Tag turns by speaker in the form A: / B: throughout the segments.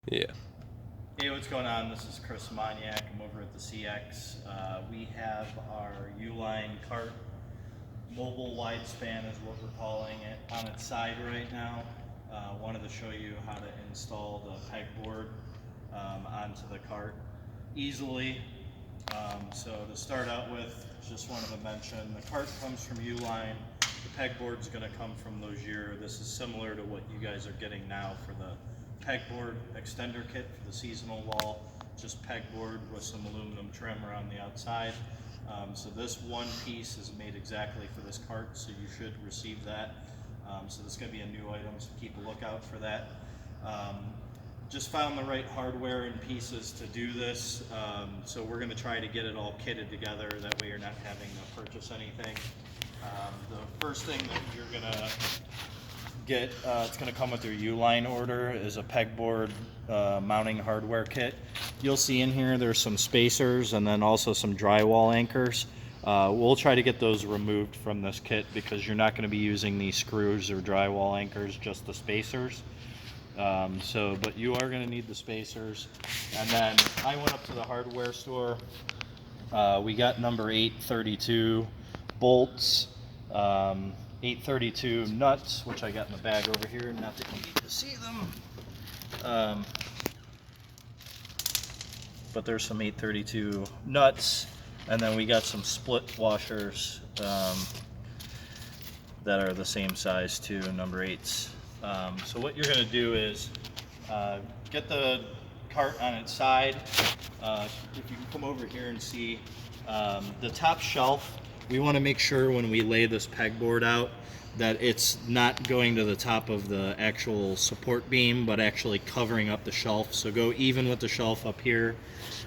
A: Yeah.
B: Hey, what's going on? This is Chris Moniak. I'm over at the CX. We have our Uline cart, mobile Widespan is what we're calling it, on its side right now. Wanted to show you how to install the pegboard onto the cart easily. So to start out with, just wanted to mention the cart comes from Uline. The pegboard's going to come from Logier. This is similar to what you guys are getting now for the pegboard extender kit for the seasonal wall, just pegboard with some aluminum trim around the outside. So this one piece is made exactly for this cart, so you should receive that. So this is going to be a new item, so keep a lookout for that. Just found the right hardware and pieces to do this, so we're going to try to get it all kitted together, that way you're not having to purchase anything. The first thing that you're going to get, it's going to come with your Uline order, is a pegboard mounting hardware kit. You'll see in here there's some spacers and then also some drywall anchors. We'll try to get those removed from this kit because you're not going to be using these screws or drywall anchors, just the spacers. But you are going to need the spacers. And then I went up to the hardware store. We got number 832 bolts, 832 nuts, which I got in the bag over here, not that you need to see them. But there's some 832 nuts, and then we got some split washers that are the same size too, number 8s. So what you're going to do is get the cart on its side. If you can come over here and see the top shelf, we want to make sure when we lay this pegboard out that it's not going to the top of the actual support beam, but actually covering up the shelf. So go even with the shelf up here,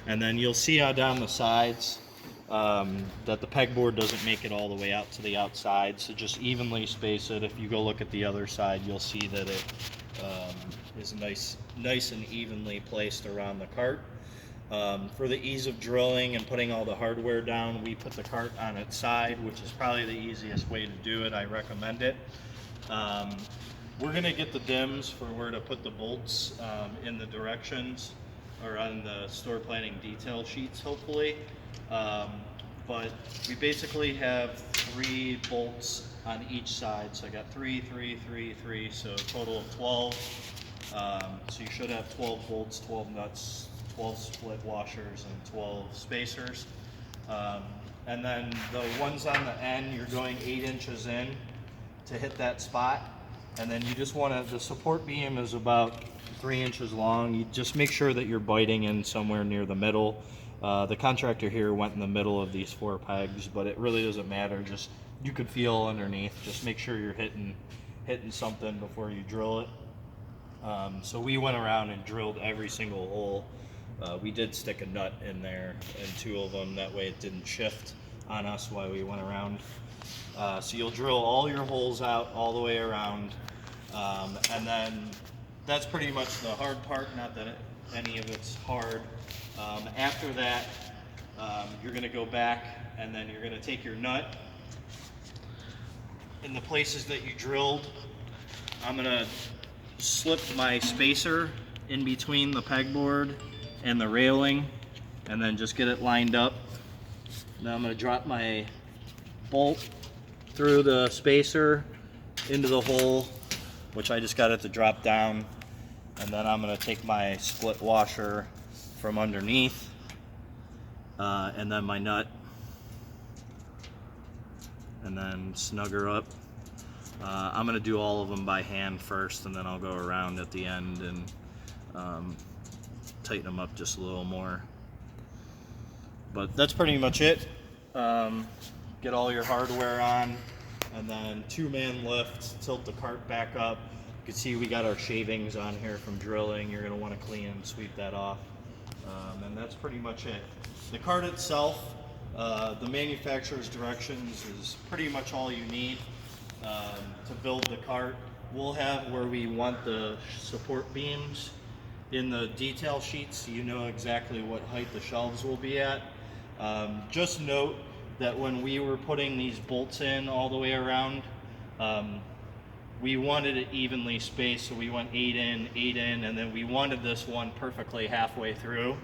B: and then you'll see how down the sides that the pegboard doesn't make it all the way out to the outside, so just evenly space it. If you go look at the other side, you'll see that it is nice and evenly placed around the cart. For the ease of drilling and putting all the hardware down, we put the cart on its side, which is probably the easiest way to do it. I recommend it. We're going to get the dims for where to put the bolts in the directions or on the store planning detail sheets, hopefully. But we basically have 3 bolts on each side. So I got 3, 3, 3, 3, so a total of 12. So you should have 12 bolts, 12 nuts, 12 split washers, and 12 spacers. And then the ones on the end, you're going 8 inches in to hit that spot. And then you just want to, the support beam is about 3 inches long. You just make sure that you're biting in somewhere near the middle. The contractor here went in the middle of these 4 pegs, but it really doesn't matter. Just, you could feel underneath. Just make sure you're hitting something before you drill it. So we went around and drilled every single hole. We did stick a nut in there and 2 of them, that way it didn't shift on us while we went around. So you'll drill all your holes out all the way around, and then that's pretty much the hard part, not that any of it's hard. After that, you're going to go back and then you're going to take your nut in the places that you drilled. I'm going to slip my spacer in between the pegboard and the railing and then just get it lined up. Now I'm going to drop my bolt through the spacer into the hole, which I just got it to drop down, and then I'm going to take my split washer from underneath and then my nut, and then snug her up. I'm going to do all of them by hand first, and then I'll go around at the end and tighten them up just a little more. But that's pretty much it. Get all your hardware on, and then 2-man lift, tilt the cart back up. You can see we got our shavings on here from drilling. You're going to want to clean and sweep that off. And that's pretty much it. The cart itself, the manufacturer's directions is pretty much all you need to build the cart. We'll have where we want the support beams in the detail sheets, so you know exactly what height the shelves will be at. Just note that when we were putting these bolts in all the way around, we wanted it evenly spaced, so we went 8 in, and then we wanted this one perfectly halfway through.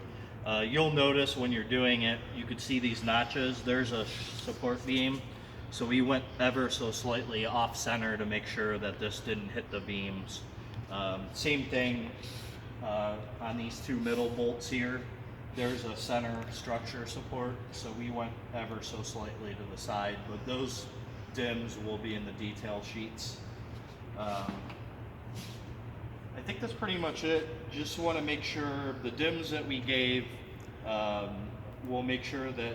B: You'll notice when you're doing it, you could see these notches. There's a support beam, so we went ever so slightly off center to make sure that this didn't hit the beams. Same thing on these two middle bolts here. There's a center structure support, so we went ever so slightly to the side, but those dims will be in the detail sheets. I think that's pretty much it. Just want to make sure the dims that we gave, we'll make sure that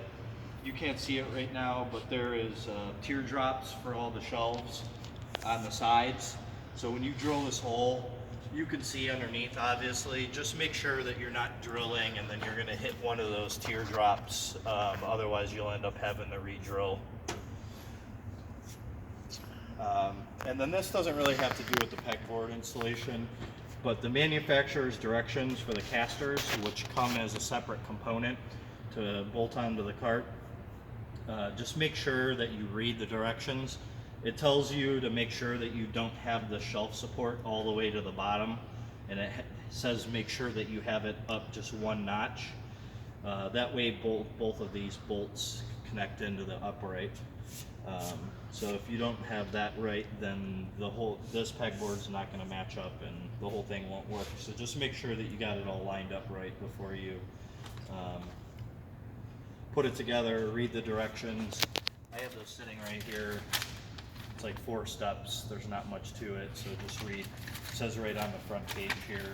B: you can't see it right now, but there is teardrops for all the shelves on the sides. So when you drill this hole, you can see underneath, obviously. Just make sure that you're not drilling and then you're going to hit one of those teardrops. Otherwise, you'll end up having to re-drill. And then this doesn't really have to do with the pegboard installation, but the manufacturer's directions for the casters, which come as a separate component to bolt onto the cart, just make sure that you read the directions. It tells you to make sure that you don't have the shelf support all the way to the bottom, and it says make sure that you have it up just one notch. That way both of these bolts connect into the upright. So if you don't have that right, then this pegboard's not going to match up and the whole thing won't work. So just make sure that you got it all lined up right before you put it together, read the directions. I have those sitting right here. It's like 4 steps. There's not much to it, so just read. It says right on the front page here,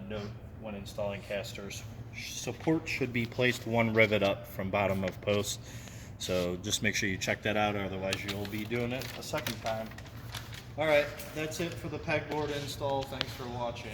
B: note when installing casters, support should be placed 1 rivet up from bottom of post. So just make sure you check that out, otherwise you'll be doing it a second time. All right, that's it for the pegboard install. Thanks for watching.